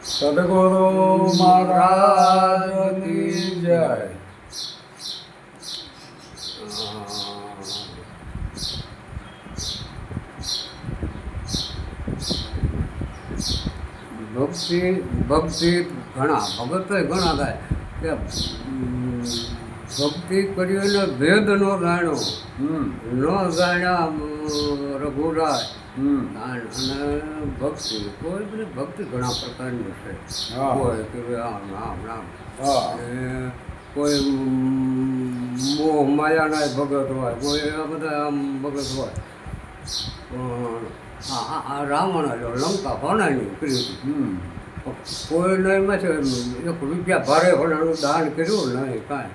સદગુરુ મહારાજની જય. ભક્તિ ભક્તિ ઘણા ભગત ઘણા થાય કે ભક્તિ કરી ને ભેદ નો જાણ્યો ન જાણ્યા રઘુરાય. અને ભક્તિ કોઈ બધી ભક્તિ ઘણા પ્રકારની છે. કોઈ કે રામ રામ રામ, કોઈ મોહ માયાના ભગત હોય, કોઈ આ બધા આમ ભગત હોય. આ રાવણ લંકા હોનાની કરી હતી. કોઈ નહીં છે એક રૂપિયા ભારે હોનાનું દાન કર્યું નહીં કાંઈ.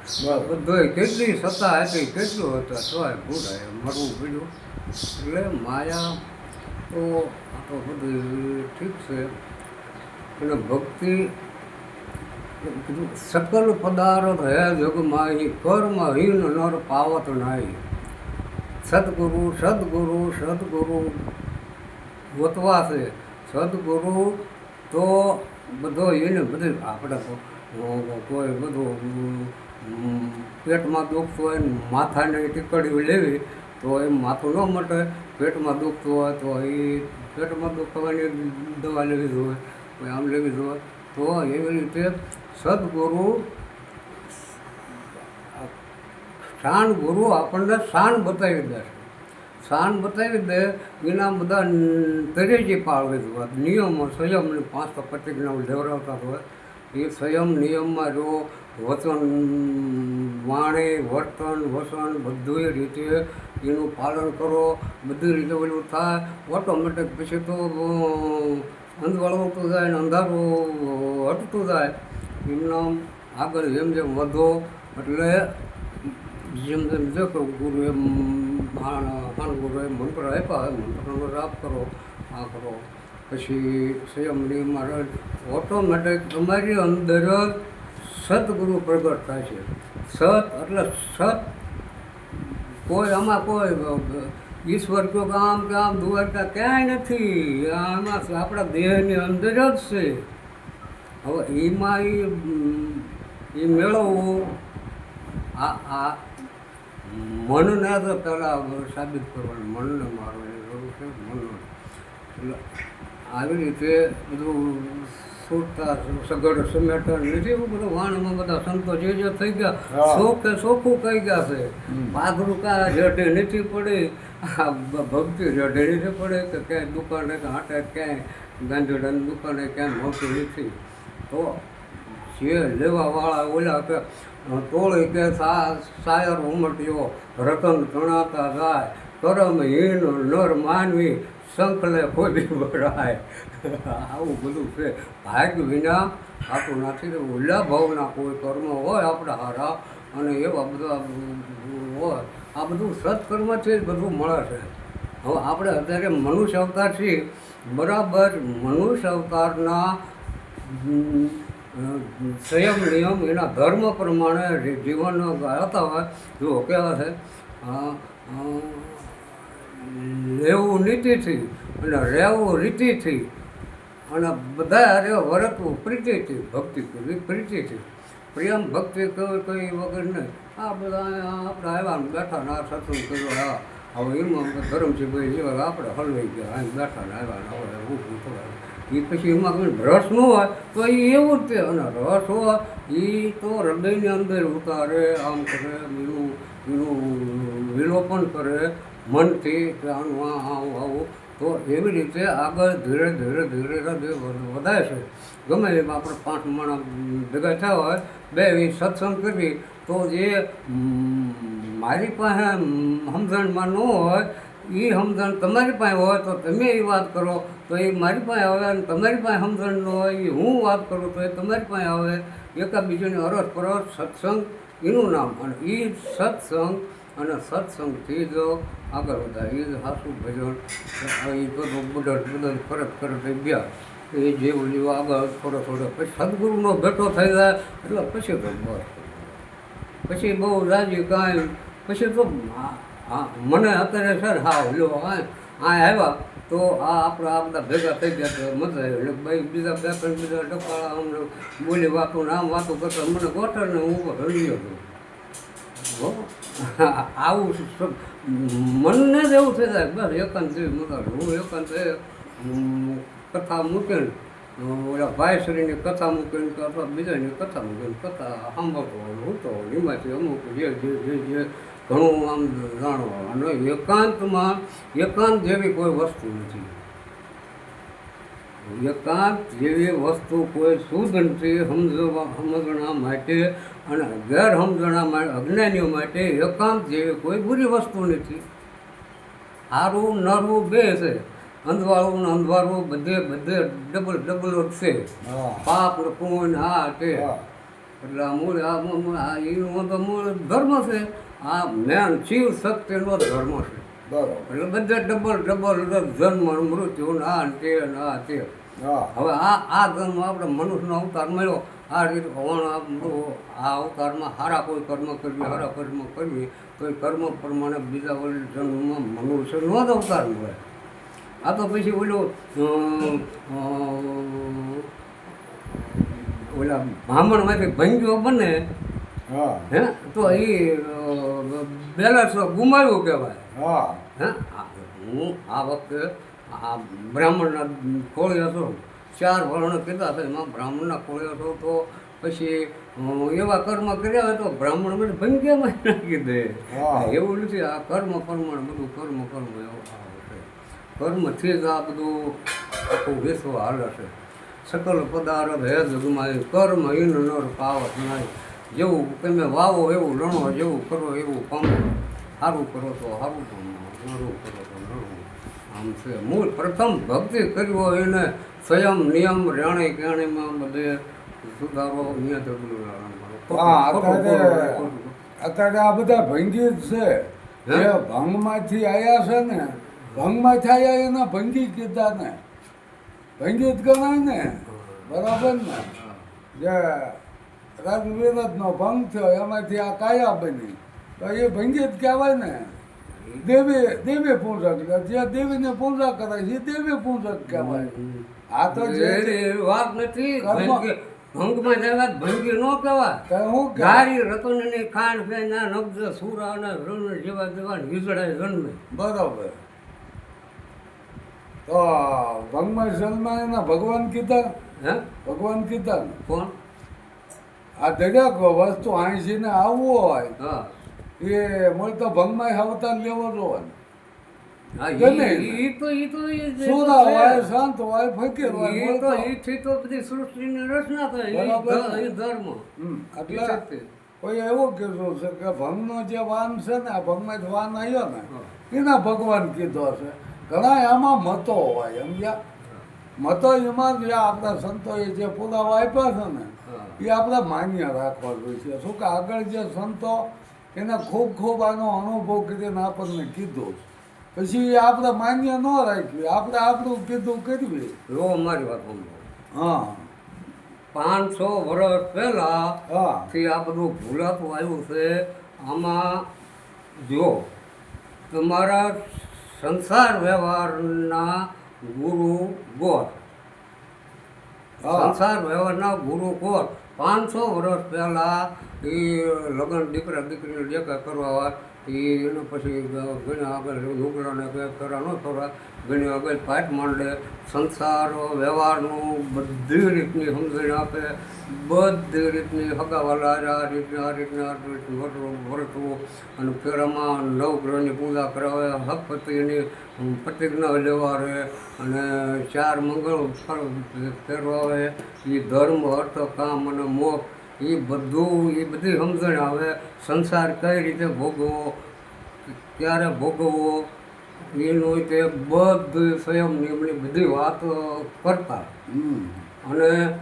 બધું કેટલી સત્તા હતી, કેટલું હતા તોય ભૂલાય મરવું પડ્યું. એટલે માયા તો આ તો બધું ઠીક છે. અને ભક્તિ સકલ પદાર્થ હે જગમાં કર્મ હીન નર પાવત નાઈ. સદગુરુ સદગુરુ સદગુરુ ગોતવા છે. સદગુરુ તો બધો એને બધું આપણે કોઈ બધું પેટમાં દુખતું હોય ને માથાની ટીકડીઓ લેવી તો એ માથું ન મટે. પેટમાં દુખતું હોય તો એ પેટમાં દુખવાની દવા લેવી જોઈએ, કોઈ આમ લેવી જોઈએ. તો એવી રીતે સદગુરુ શાન ગુરુ આપણને શાન બતાવી દે. શાન બતાવી દે એના બધા તરેજી પાળવી દો. નિયમો સંયમની 5 પ્રતિજ્ઞાઓ લેવડાવતા હોય. એ સંયમ નિયમમાં જો વચન વાણી વર્તન વસન બધું રીતે એનું પાલન કરો, બધી રીતે ઓલું થાય ઓટોમેટિક. પછી તો અંધવાળું જાય ને અંધારું હટતું જાય. એમના આગળ જેમ જેમ વધો એટલે જેમ જેમ જો ગુરુએ ગુરુએ મંત્ર આપ્યા હોય મંત્રનો જાપ કરો, આ કરો. પછી સંયમ નિયમમાં ઓટોમેટિક તમારી અંદર જ સદગુરુ પ્રગટ થાય છે. સત એટલે સત. કોઈ આમાં કોઈ ઈશ્વર કયો કે આમ દ્વારકા ક્યાંય નથી. આમાં આપણા દેહની અંદર જ છે. હવે એમાં એ મેળવવું આ મનને તો પહેલાં સાબિત કરવાનું, મનને મારવાની જરૂર છે. મનને એટલે આવી રીતે બધું છૂટતા સગડ સમેટન નથી. એવું બધું વાણમાં બધા સંતો જે થઈ ગયા શોખે ચોખ્ખું કહી ગયા છે. પાઘરું કા જડે નથી પડે, ભક્તિ જડે નથી પડે કે ક્યાંય દુકાને કે હાટે ક્યાંય ગાંધીડાની દુકાને ક્યાંય મળતું નથી. તો જે લેવાવાળા ઓલા કે તોળી કે સાયર ઉમટ્યો રતન તણાતા જાય. કરમ હીન નર માનવી શંખલે ખોદી ભરાય. આવું બધું છે. ભાગ વિના આટલું નથી. ઓલા ભાવના કોઈ કર્મ હોય આપણા હારા અને એવા બધા હોય. આ બધું સત્કર્મથી જ બધું મળે છે. હવે આપણે અત્યારે મનુષ્ય અવતાર છીએ, બરાબર. મનુષ્ય અવતારના સંયમ નિયમ એના ધર્મ પ્રમાણે જીવન ગાળતા હોય. જો કહેવા છે લેવું નીતિથી અને રહેવું રીતિથી અને બધા રહેવું વર્તવું પ્રીતિથી. ભક્તિ કરવી પ્રીતિથી. પ્રેમ ભક્તિ કઈ વગર નહીં. આ બધા આપણે આવ્યા બેઠા ના સત્સંગ કર્યો. હવે એમાં ધરમથી ભાઈ જેવા આપણે હલવાઈ ગયા અહીં બેઠા ને આવ્યા હવે ઊભું થોડા. એ પછી એમાં કોઈ રસ ન હોય તો એ એવું જ તે. અને રસ હોય એ તો હૃદયની અંદર ઉતારે, આમ કરે, એનું વિલોપન કરે મનથી કે આનું આવું. તો એવી રીતે આગળ ધીરે ધીરે ધીરે હૃદય વધારે છે. ગમે એમ આપણે 5 માણસ ભેગા થયા હોય, બે સત્સંગ કરવી તો જે મારી પાસે સમજણમાં ન હોય એ સમજણ તમારી પાસે હોય તો તમે એ વાત કરો તો એ મારી પાસે આવે. અને તમારી પાસે સમજણ ન હોય એ હું વાત કરું તો એ તમારી પાસે આવે. એકાબીજાને અરસ પરસ સત્સંગ એનું નામ. અને એ સત્સંગ અને સત્સંગથી જો આગળ વધાય એ જ સાચું ભજન. એ બધું બદલ ફરક કરે ગયા એ જે ઓલી આગળ થોડો પછી સદગુરુનો ભેટો થઈ જાય એટલે પછી તો બસ પછી બહુ રાજી કાંઈ. પછી તો મને અત્યારે સર હા લો આ આવ્યા તો આ આપણે આ બધા ભેગા થઈ ગયા તો મજા આવી એટલે ભાઈ બીજા બે ત્રણ બીજા ટપાળા અમને બોલી વાતો ને આમ વાતો કરતા મને ગોઠણ ને હું રડ્યો હતો આવું મનને જ એવું થઈ જાય બસ એકાંત જેવી મજા હું એકાંત કથા મૂકીને ઓલા ભાઈશ્રીની કથા મૂકીને કે અથવા બીજાની કથા મૂકીને કથા સાંભળતો હું તો એમાંથી અમુક જે ઘણું આમ જાણવા અને એકાંતમાં એકાંત જેવી કોઈ વસ્તુ નથી એકાંત જેવી વસ્તુ કોઈ શુદ્ધ નથી સમજણા માટે અને ગેરસમજણા માટે અજ્ઞાનીઓ માટે એકાંત જેવી કોઈ બુરી વસ્તુ નથી સારું નરવું બે છે અંધવાળું ને અંધવાળું બધે ડબલ જ છે પાપ ને પુણ્ય આ તે એટલે આ મૂળ એનો તો મૂળ ધર્મ છે આ જ્ઞાન શિવ શક્તિનો ધર્મ છે બરાબર એટલે બધે ડબલ જન્મ મૃત્યુ ને આ તે ને આ તે હવે આ જન્મ આપણે મનુષ્યનો અવતાર મળ્યો આ રીતે આ અવતારમાં સારા કોઈ કર્મ કરવી સારા કર્મ કરવી તો એ કર્મ પ્રમાણે બીજા વળી જન્મમાં મનુષ્યનો જ અવતાર મળે આ તો પછી ઓલું ઓલા બ્રાહ્મણમાંથી ભંગ્યો બને હે તો એ બેલેન્સ ગુમાવ્યું કહેવાય હે હું આ વખતે આ બ્રાહ્મણના ખોળી હતો 4 વર્ણ કીધા હતા એમાં બ્રાહ્મણના ખોળી હતો તો પછી એવા કર્મ કર્યા હોય તો બ્રાહ્મણ મને ભંગ્યામાં નાખી દે એવું નથી આ કર્મ પ્રમાણે બધું કર્મ એવું કર્મથી જ આ બધું આખું વિશ્વ હાલે છે સકલ પદાર્થ હે જગમાં કર્મ ઈન નર પાવત નહીં જેવું તમે વાવો એવું લણો જેવું કરો એવું પામો સારું કરો તો સારું પામો નરું કરો તો નરું આમ છે મૂળ પ્રથમ ભક્તિ કરવો એને સ્વયં નિયમ રેણે કેણીમાં બધે સુધારો નિયત અત્યારે આ બધા ભંગી જ છે જે ભંગમાંથી આવ્યા છે ને ભંગમાંથી આવ્યા એના ભંગી કીધા ને ભંગી જ ગણાય ને બરાબર ને જે રાજવીરતનો ભંગ થયો એમાંથી આ કાયા બની તો એ ભંગી જ કહેવાય ને દેવી પૂજક જે દેવીને પૂજા કરે છે એ દેવી પૂજક કહેવાય આ તો જે વાત નથી ભંગમાં જવા ભંગી ન કહેવાય હું ગારી રતનની ખાંડ ફેના નબ્જ સુરા અને રણ જેવા જેવા વીજળાય જન્મે બરાબર તો ભંગમાં જન્મા એના ભગવાન કીધા હે ભગવાન કીધા કોણ આ દરેક વસ્તુ આંશીને આવવું હોય એ મળે તો ભંગમાં અવતાર લેવો જોઈએ સુરા હોય શાંત હોય ફકીર હોય તો બધી સૃષ્ટિની રચના થાય ધર્મ એટલે કોઈ એવું કીધું છે કે ભંગનો જે વાન છે ને આ ભંગમાં વાન આવ્યો ને એના ભગવાન કીધો છે ઘણા એમાં મતો હોય સમજ્યા મતો એમાં જે આપણા સંતોએ જે પુરાવા આપ્યા છે ને એ આપણે માન્ય રાખવા જોઈએ શું કે આગળ જે સંતો એને ખૂબ આનો અનુભવ કરીને આપણને કીધું પછી આપણે માન્ય ન રાખવી આપણે આપણું કીધું કરવી લો અમારી વાત હા 500 વર્ષ પહેલા થી આ બધું ભૂલાતું આવ્યું છે આમાં જો તમારા સંસાર વ્યવહારના ગુરુ ગોળ સંસાર વ્યવહારના ગુરુ ગોળ 500 વર્ષ પહેલાં એ લગ્ન દીકરા દીકરીને દેખા કરવા હોય એનો પછી ઘણા આગળ લુગડાને કરા ન થોડા ઘણી આગળ પાઠ માંડે સંસાર વ્યવહારનું બધી રીતની સમજણ આપે બધી રીતની હગાવાલા આ રીતના વર્તવું અને પેરામાં નવગ્રહની પૂજા કરાવે હકપતિની પ્રતિજ્ઞા લેવારે અને 4 મંગળ ફેરવાવે એ ધર્મ અર્થ કામ અને મોક્ષ એ બધી સમજણ આવે સંસાર કઈ રીતે ભોગવો ક્યારે ભોગવવો એનું તે બધું સ્વયં નિયમની બધી વાત કરતા અને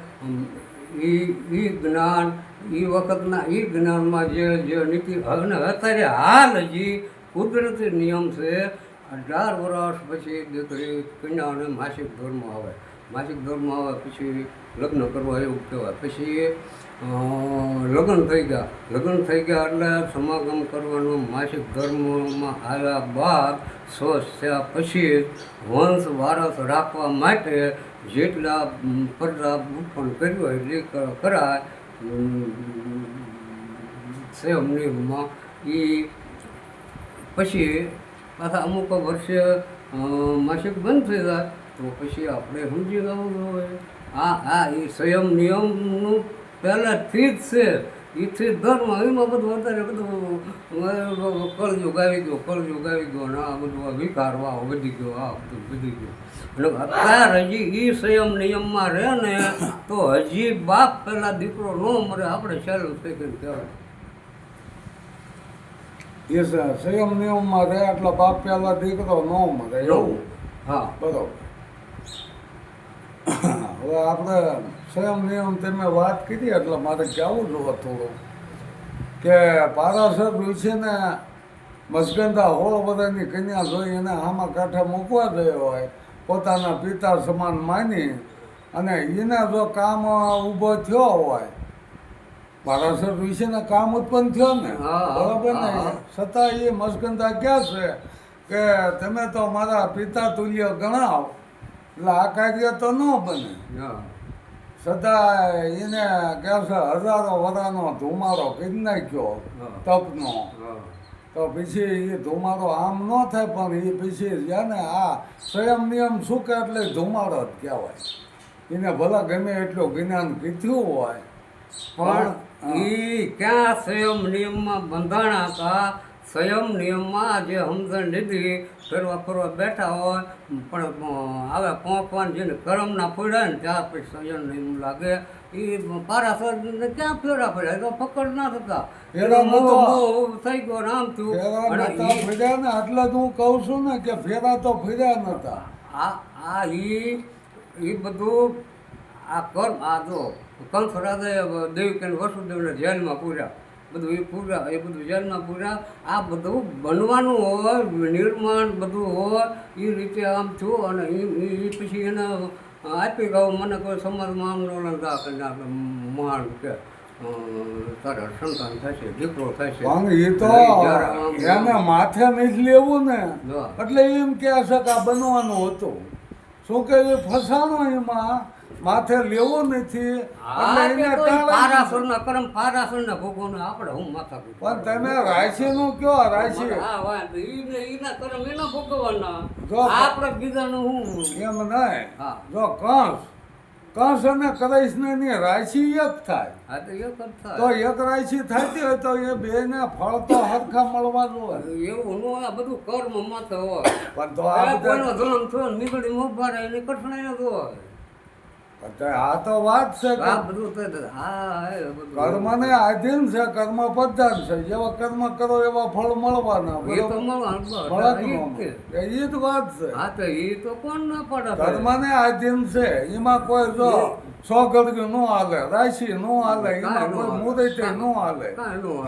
એ જ્ઞાન એ વખતના એ જ્ઞાનમાં જે નીતિ અને અત્યારે હાલ હજી કુદરતી નિયમ છે 18 વર્ષ પછી દીકરી કન્યા અને માસિક ધર્મ આવે માસિક ધર્મ આવે પછી લગ્ન કરવા એવું કહેવાય. પછી લગ્ન થઈ ગયા એટલે સમાગમ કરવાનું. માસિક ધર્મમાં આવ્યા બાદ સ્વસ્થ થયા પછી વંશ વારસ રાખવા માટે જેટલા પડદા ઉત્પન્ન કર્યું હોય એટલે કરાય. સંયમ નિયમમાં એ પછી પાછા અમુક વર્ષે માસિક બંધ થઈ જાય તો પછી આપણે સમજી જવું જોઈએ એ સંયમ નિયમનું પહેલાંથી જ છે. એથી ધર્મ એમાં બધું અત્યારે બધું કળયુગ આવી ગયો ને આ બધું વિકારવા વધી ગયો, આ બધું વધી ગયું. અને અત્યારે હજી એ સંયમ નિયમમાં રહે ને તો હજી બાપ પહેલાં દીકરો ન મરે આપણે સહેલું સેકન્ડ કહેવાય. એ સંયમ નિયમમાં રહે એટલે બાપ પહેલા દીકરો ન મરે એવું. હા બરોબર. હવે આપણે સંયમ નિયમ તમે વાત કરી એટલે મારે કહેવું જોઈએ થોડું કે પારાસર ઋષિને મસ્કંદા 16 વર્ષની કન્યા જોઈ એને આમાં કાંઠે મૂકવા ગયો હોય પોતાના પિતા સમાન માની અને એને જો કામ ઊભો થયો હોય પારાસર ઋષિને કામ ઉત્પન્ન થયો ને બરાબર ને છતાં એ મસ્કંદા કહે છે કે તમે તો મારા પિતા તુલ્ય ગણાવ એટલે આ કાર્ય તો ન બને. છતાં એને કહે છે હજારો વર્ષનો ધુમાડો કરી નાખ્યો તપનો. તો પછી એ ધુમાડો આમ ન થાય પણ એ પછી જેને આ સંયમ નિયમ શું કે એટલે ધુમાડો જ કહેવાય. એને ભલા ગમે એટલું જ્ઞાન કીધું હોય પણ એ ક્યાં સંયમ નિયમમાં બંધાણા હતા. સંયમ નિયમમાં જે સમજણ લીધી ફરવા બેઠા હોય પણ આવે પહોંચવાનું જેને કર્મના પડ્યા ને ત્યાં પછી સંયમ નિયમ લાગે. એ પારાસરને ક્યાં ફેરા પડ્યા તો પકડ ના થતા થઈ ગયો ને આમ થયું. ફર્યા ને એટલે જ હું કહું છું ને કે ફેરા તો ફર્યા નતા. એ બધું આ કર્મ આ જો કંસ રાજાએ દેવકી અને વસુદેવને જેલમાં પૂર્યા. બધું એ બધું જેલમાં પૂર્યા. આ બધું બનવાનું હોય નિર્માણ બધું હોય એ રીતે આમ થયું. અને એ પછી એને આપી ગયું મને કોઈ સમાજમાં આમ નો લંગા માણ કે તારા સંતાન થશે દીકરો થશે. પણ એ તો એને માથે નથી લેવું ને એટલે એમ કહે છે કે આ બનવાનું હતું. શું કે એ ફસાણો એમાં માથે લેવો નથી એટલે એને પારાસુરના કર્મ પારાસુરના ભોગવવાનું આપણે હું માથા. પણ તમે રાશિનું કયો રાશિ એના કર્મ એના ભોગવવાના આપણે બીજાનું હું એમ નહીં. જો કંસ અને કૃષ્ણ ની રાશિ એક થાય તો એક રાશિ થતી હોય તો એ બે ને ફળ તો હરખા મળવા જોઈએ. એવું ન હોય બધું કર્મ માથે હોય. પણ તો આ કોઈનો જન્મ થયો નીકળી મોભા રહે એની કઠણાઈ જ હોય. આ તો વાત છે કે કર્મને આધીન છે, કર્મ પ્રધાન છે. જેવા કર્મ કરો એવા ફળ મળવાના. એ જ વાત છે. કર્મને આધીન છે. એમાં કોઈ જો સોગડ્યું ન હાલે, રાશિ ન હાલે, એમાં કોઈ મુદતે ન હાલે.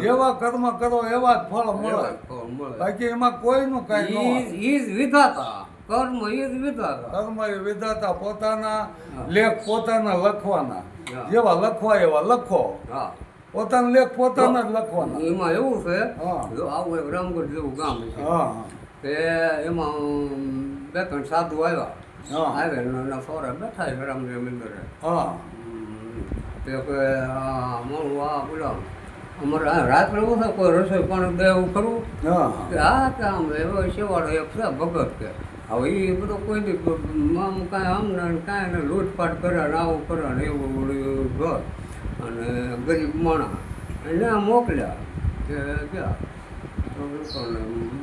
જેવા કર્મ કરો એવા જ ફળ મળે. બાકી એમાં કોઈનું કઈ ન વિધાતા કર્મ એ જ વિધાતા. કર્મ એ વિધાતા પોતાના લેખ પોતાના લખવાના. જેવા લખવા એવા લખો. પોતાના લેખ પોતાના જ લખવાના. એમાં એવું છે જો આવું એક રામગઢ જેવું ગામ છે તે એમાં 2-3 સાધુ આવ્યા સોરા બેઠા રામદેવ મંદિરે. તે મારું આ બોલા અમારે રાત્રે ઓછા કોઈ રસોઈ પાણી દેવું કરવું કે કે આમ એવો શેવાડો એક છે ભગત કે હવે એ બધો કોઈ દી આમ કાંઈ આમ ને કાંઈ ને લૂંટફાટ કરે ને આવું કરે ને એવું ઘર અને ગરીબ માણસ એને મોકલ્યા કે ક્યાં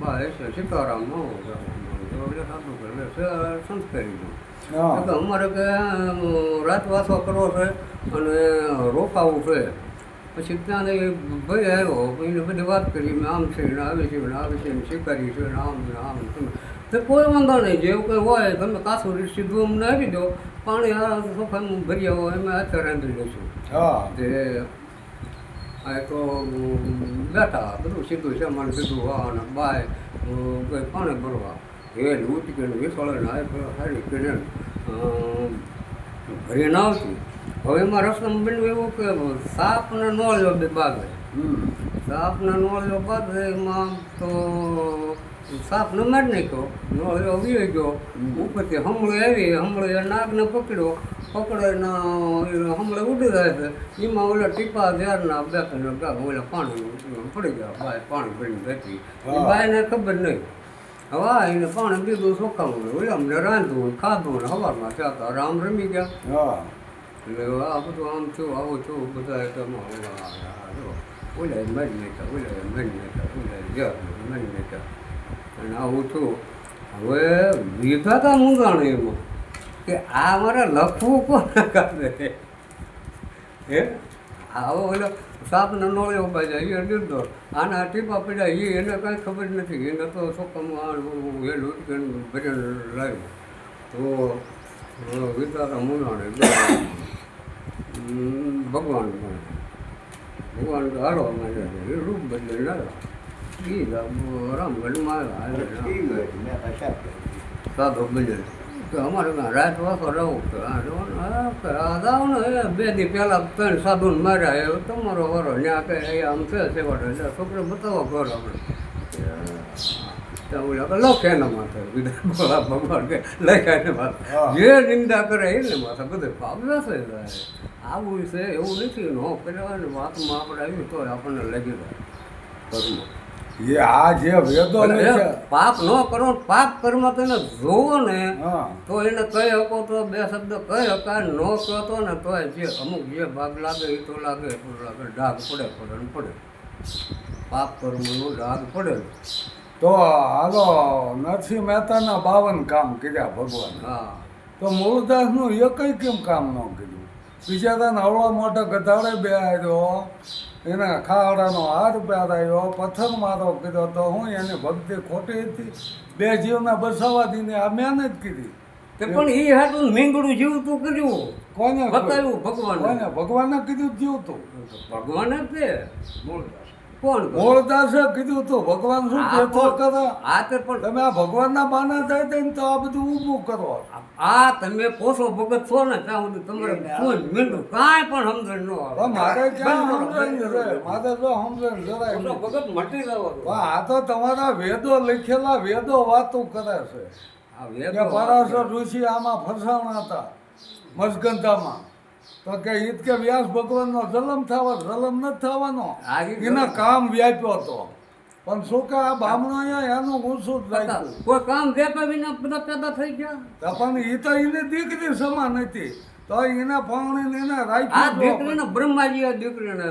બા છે સીતારામ સંસ્કારી ગયું અમારે કે રાત વાસો કરવો છે અને રોકાવું છે. પછી ત્યાં ભાઈ આવ્યો એને બધી વાત કરી મેં આમ છે ને આવે છે ને આવે છે ને શીખારી છે ને આમ ને આમ તો કોઈ વાંધો નહીં. જેવું કંઈ હોય તમે કાસું સીધું અમને આપી દો, પાણી આ સોફામાં ભરી આવો એમાં અત્યારે રાંધી લઈશું. તે આ તો બેઠા બધું સીધું છે મને સીધું હા અને બાય કોઈ પાણી ભરવા એ ઉટકીને વિસળે ને સારી કરીને ઘરે ના આવતી. હવે એમાં રસમ બન્યું એવું કે સાપને નોળ્યો બે બાગે. સાપને નોળ્યો બાગે એમાં તો સાપને મારી નાખ્યો, નોળ્યો વી ગયો. ઉપરથી હમળો આવી, હમળો નાગને પકડ્યો, પકડીને હમળે ઉડી જાય છે. એમાં ઓલા ટીપા ઝાડના બે ત્રણ ગાગ ઓલા પાણી પડી ગયા, બાય પાણી પડીને બેઠી. એ બાયને ખબર નહીં. હવે એને પાણી દીધું સોખાવું, ઓલા અમને રાંધવું ખાધું ને સવારમાં ત્યાં તો રામ રમી ગયા. એટલે આ બધું આમ થયું, આવું થયું, બધા એકદમ ઓલા મરી નાખ્યા, ઓલા મરી નાખ્યા, ઓલા જ્યાં મરી નાખ્યા. અને આવું થયું. હવે વિધાતા મૂંઝાણ એમાં કે આ મારે લખવું કોને કાઢે હે. આવો ઓલો સાપને નોળ્યો બાજા એ લીધો, આના ટીપા પડ્યા એ એને કાંઈ ખબર નથી. એને તો ચોખ્ખામાં એ લૂંટકીને ભજન લાવ્યું. તો વિધાતા મૂંઝાણ ભગવાન ભગવાન તો હારવા માંડે છે. એ રૂપ બદલે લાવ્યા એ રામગઢમાં સાધો બદલે કે અમારે ત્યાં રાત વાસો રહું કે જાઓ ને બે દી પહેલાં 3 સાધુને માર્યા એ તમારો વરો ત્યાં કંઈ આમ છે સેવાડે એટલે છોકરો બતાવો ઘર આપણે ઓલા લખે એના માથે બોલા ભગવાન કે લખ્યા એને માથે જે નિંદા કરે એને માથે બધે પામ્યા છે. આવું છે એવું નથી નો કરવાની વાતમાં આપણે આવ્યું તો આપણને લાગી જાય કર્મ. એ આ જે વેદો પાપ ન કરો, પાપ કર્મ તો એને જોવો ને તો એને કહી શકો તો બે શબ્દ કહી શકાય, ન કહેતો ને તો જે અમુક જે ભાગ લાગે એ તો લાગે ડાઘ પડે ને પડે. પાપ કર્મનો ડાઘ પડે. તો હાલો નરસિંહ મહેતાના 52 કામ કર્યા ભગવાન. હા તો મૂળદાસનું એકય કેમ કામ ન કર્યું? બિચારાને અવળો મોટો ગધાડે બેહાર્યો, એના ખાવડાનો હાર પહેરાયો, પથ્થર મારો કર્યો, તો હું એની ભક્તિ ખોટી હતી? 2 જીવને બસાવવા દીને આ મહેનત કરી. પણ એ હાટું મીંગડું જીવતું કર્યું. કોને બતાવ્યું? ભગવાન. કોને? ભગવાને કીધું જીવતું. ભગવાને તે કોણ મૂળદાસે કીધું તું. ભગવાન શું કહેતો કરે? આ તે પણ તમે આ ભગવાનના બાના થાય ને તો આ બધું ઊભું કરો. આ તમે પોસો ભગત છો ને ત્યાં સુધી તમારે શું મીંડું કાંઈ પણ સમજણ ન આવે. મારે ક્યાં સમજણ જરાય? મારે તો સમજણ જરાય પોસો ભગત મટી જવાનું. આ તો તમારા વેદો લખેલા વેદો વાતો કરે છે કે પરાશર ઋષિ આમાં ફસાણા હતા મસ્કંધામાં. તો કે ઈદ કે વ્યાસ ભગવાનનો જન્મ નથી થવાનો. એના કામ વ્યાપ્યો હતો. પણ શું કે આ બામણો એનું ઊંચું જ રાખ્યું. કોઈ કામ વ્યાપ્યા વિના બધા પેદા થઈ ગયા. પણ એ તો એની દીકરી સમાન હતી તો એને પાણી એને આ રાખ્યું. દીકરીને બ્રહ્માજી આ દીકરીને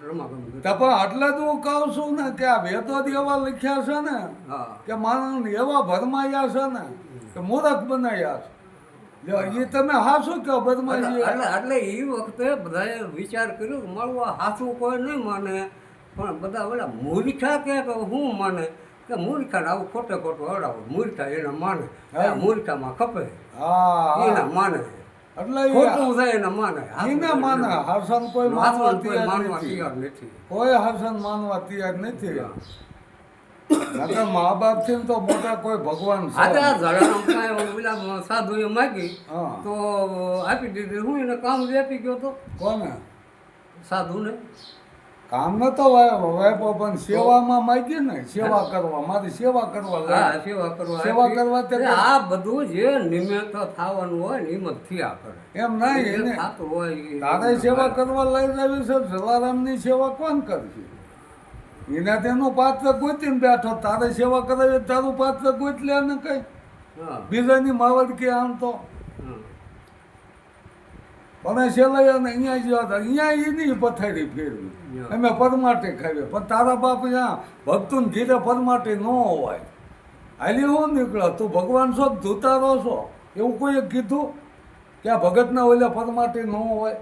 રમાગમ પણ એટલે જ હું કહું છું ને કે આ વેદો જ એવા લખ્યા છે ને હા કે માણસ એવા ભરમાયા છે ને કે મૂર્ખ બનાવ્યા છે. એ તમે હાશું કહો બદમાજી. એટલે એ વખતે બધાએ વિચાર કર્યો કે મારું આ હાસું કોઈ નહીં માને, પણ બધા ઓલા મૂર્ખા કે હું માને કે મૂર્ખાને આવું ખોટે ખોટું હડાવો. મૂર્ખા એને માને, મૂર્ખામાં ખપે એના માને, એટલે ખોટું થાય એને માને. એને માને. હાસન કોઈ માનવા માનવા તૈયાર તૈયાર નથી. કોઈ હાસન માનવા તૈયાર નથી. મા બાપ થી તો મોટા કોઈ ભગવાન છે. સાધુ એ માગી તો આપી દીધી. હું એને કામ વ્યાપી ગયો તો કોને? સાધુને કામ નતો વાપ્યો પણ સેવામાં માગી ને સેવા કરવા. મારી સેવા કરવા સેવા કરવા આ બધું જે નિમિત્ત થવાનું હોય ને એમ થયા કરે. એમ નહીં એને થતું હોય. તારે સેવા કરવા લઈ જાવી છે. જલારામની સેવા કોણ કરશે? એના તેનું પાત્ર ગોતીને બેઠો. તારે સેવા કરાવી તારું પાત્ર ગોત લે ને કઈ બીજાની માવડ કે આમ તો પણ સેલાયા ને અહીંયા જ અહીંયા એની પથારી ફેરવી અમે પરમાટે ખાવીએ. પણ તારા બાપ ત્યાં ભક્તુને ઘીરે પરમાટે ન હોય. હાલી હું નીકળ્યો તું ભગવાન છો ધૂતારો છો એવું કોઈએ કીધું કે આ ભગતના ઓલા પરમાટે ન હોય?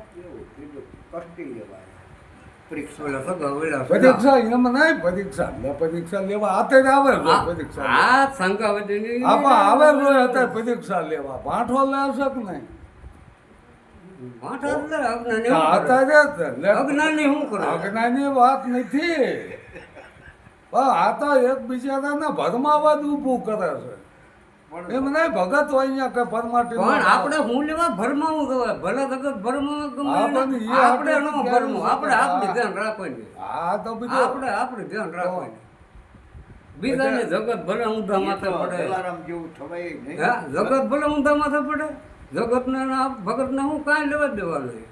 પરીક્ષા એમ નહીં. પરીક્ષા લેવા અત્યારે આવે પરીક્ષા આવે અત્યારે પરીક્ષા લેવા. ભાંઠો લેશે કે નહીં? અજ્ઞાની વાત નથી. આ તો એક બિચારાને ભરમાવા જ ઊભું કરે છે. એમ નહીં ભગત હોય અહીંયા કઈ પરમાટી પણ આપણે હું લેવા ભરમાવું ગવાય ભલે જગત ભરમાવું ગમે હા, પણ એને એ આપણે આપણે ન ભરમું આપણે આપણે ધ્યાન રાખવાની હા તો બીજું આપણે ધ્યાન રાખવાની બીજાને જગત ભલે ઊંધા માથે પડે જલારામ જેવું થવાય નહીં. હા જગત ભલે ઊંધા માથે પડે જગતને ભગતને હું કાંઈ લેવા જ દેવા નહીં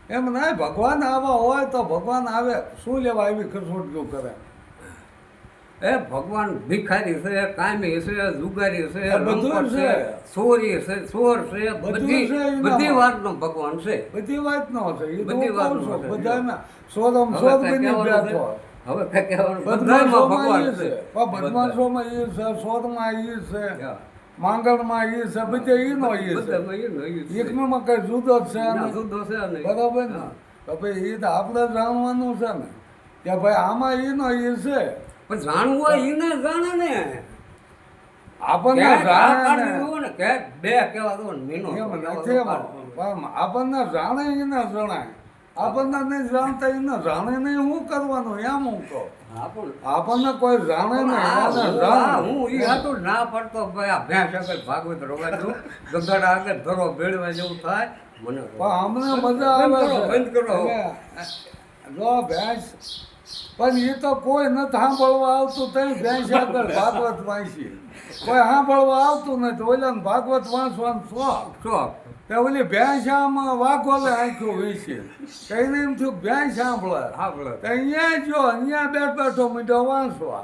એમ નહીં ભગવાન આવા હોય તો ભગવાન આવે શું લેવા આવી ખસોટીઓ કરે એ ભગવાન ભિખારી છે કામી છે જુગારી છે આ બધું લંપટ છે. ચોરી છે ચોર છે બધું બધી છે એનામાં. બધી વાતનો ભગવાન છે બધી વાત નો છે એ તો બધી હું વાત કહું નો છું છે. બધામાં સોદમ હવે સોદ કાંઈ બની કહેવાનું છે? બેઠો હવે કાંઈ કહેવાનું બધાયમાં બદમાશોમાં ભગવાન ઈ છે છે બદમાશોમાં ઈ છે સોદમાં ઈ છે હા. માંગણમાં ઈ છે બધે ઈનો ઈ છે બધામાં એનો ઈ છે. એકમાં કઈ જુદો જ છે ના, નહીં. જુદો છે નહીં. બરાબર ને હા. તો ભાઈ એ તો આપણે જાણવાનું છે ને કે ભાઈ આમાં ઈનો ઈ છે પણ જાણવું હોય એને જાણે ને આપણને ક્યાંક આ જાણે કાઢી ને દો ને, ક્યાંક બે કહેવા દો ને, મીનો એમ કહેવા દો, નથી એમ. કાઢો. પણ આપણને જાણે એને જણાય આપણને નહીં જાણતા એને જાણે નહીં શું કરવાનું એમ હું કહું આપણને કોઈ જાણે નહીં એને જાણે હું ઈ હતો જ ના પડતો ભાઈ આ ભેંસ આગળ ભાગવત રવાજો ગગડ આગળ ધરો ભેળવા જેવું થાય મને પણ અમને મજા આવે છે બંધ કરો. એટલે જો ભેંસ પણ એ તો કોઈ નથી સાંભળવા આવતું તઈ ભેંસ આગળ ભાગવત વાંચી કોઈ સાંભળવા આવતું નથી ઓલાને ભાગવત વાંચવાનું શોખ શોખ તે ઓલી ભેંસ આમ વાઘોલે આંખ્યો વેચી કઈને એમ થયું ભેંસ સાંભળે આપણે તો અહીંયા જો અહીંયા બેઠો મીઠો વાંચવા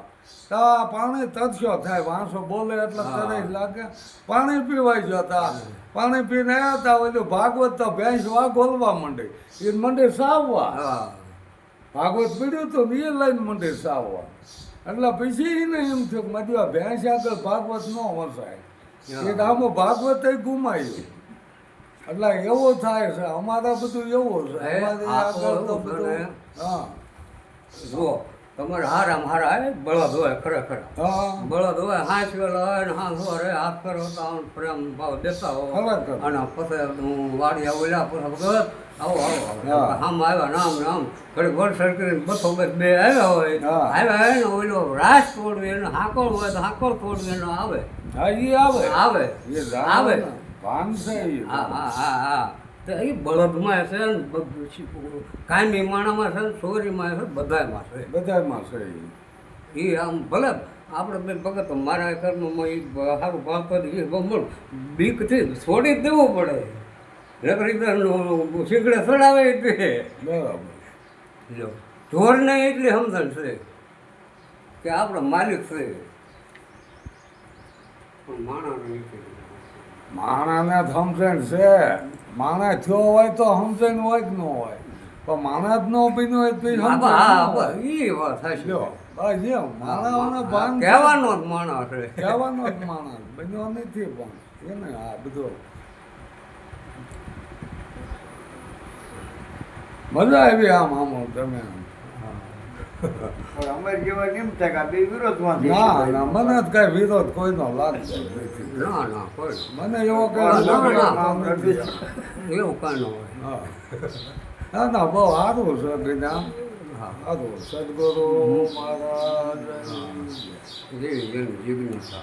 તો આ પાણી તરસ્યો થાય વાંસો બોલે એટલે તરસ લાગે પાણી પીવાય જતા પાણી પીને આવ્યા હતા ઓલું ભાગવત તો ભેંસ વાઘોલવા માંડી એ મંડી સાવવા હા ભાગવત પીડ્યું તો ને એ લઈને મંડી સાવવા એટલે પછી એને એમ થયું કે મધ્ય ભેંસ આગળ ભાગવત ન વસાય એ આમાં ભાગવત ગુમાયું એટલે એવો થાય છે અમારા બધું એવું છે હે, અમારે આ તો આગળ તો એવું બધું બને. હા જુઓ તમારે હારામાં હારા હે બળદ હોય ખરેખર હા બળદ હોય હાથ વેલા હોય ને હાથ હોય હાથ ફેરવતા હોય ને પ્રેમ ભાવ દેતા હોય ખરેખર. અને પછી હું વાડિયા ઓલા પછી ભગત આવો આવો હા. આમ આવ્યા નામ નામ ઘડી વરસાદ કરીને બસો બસ બે આવ્યા હોય હા. આવ્યા હોય ને ઓલો રાસ તોડવી એને હાંકળ હોય તો હાંકળ તોડવી એનો આવે હા એ આવે આવે એ આવે જાણે ને. ભાન છે એ હા હા હા હા તો એ બળદમાં છે ને કાયમી માણામાં છે ને ચોરીમાં છે બધામાં છે બધામાં છે એ. એ આમ ભલે આપણે બે ભગત મારા કર્મમાં એ સારું ભાવ કરી એ બમણ બીકથી છોડી જ દેવું પડે નકરી શીકડે ચડાવે એટલે બરાબર લો ઢોરને એટલી સમજણ છે કે આપણો માલિક છે પણ માણસને નથી. માણાને સમજણ છે માણા થયો હોય તો સમજણ હોય કે ન હોય પણ માણા જ ન બન્યો હોય તો એ હા સમજણ હા ન હોય. એ વાત સાચી લ્યો બસ એમ માણાઓને ભાન છે. કહેવાનો જ માણસ છે કહેવાનો જ માણસ બન્યો નથી પણ એને આ બધો મજા આવી આમ આમ તમે આમ. પણ અમારે જેવા એમ થાય કે આ બે વિરોધમાં થઈ ના છે. ના મને જ કઈ વિરોધ કોઈનો લાગતો નથી ના ના કોઈ મને એવો ના, ના, કઈ ના. નથી. એવું કાંઈ ન હોય હા. ના ના બહુ સારું છે જ્ઞાન હા સારું સદગુરુ મહારાજ જેવી જેની જિજ્ઞાસા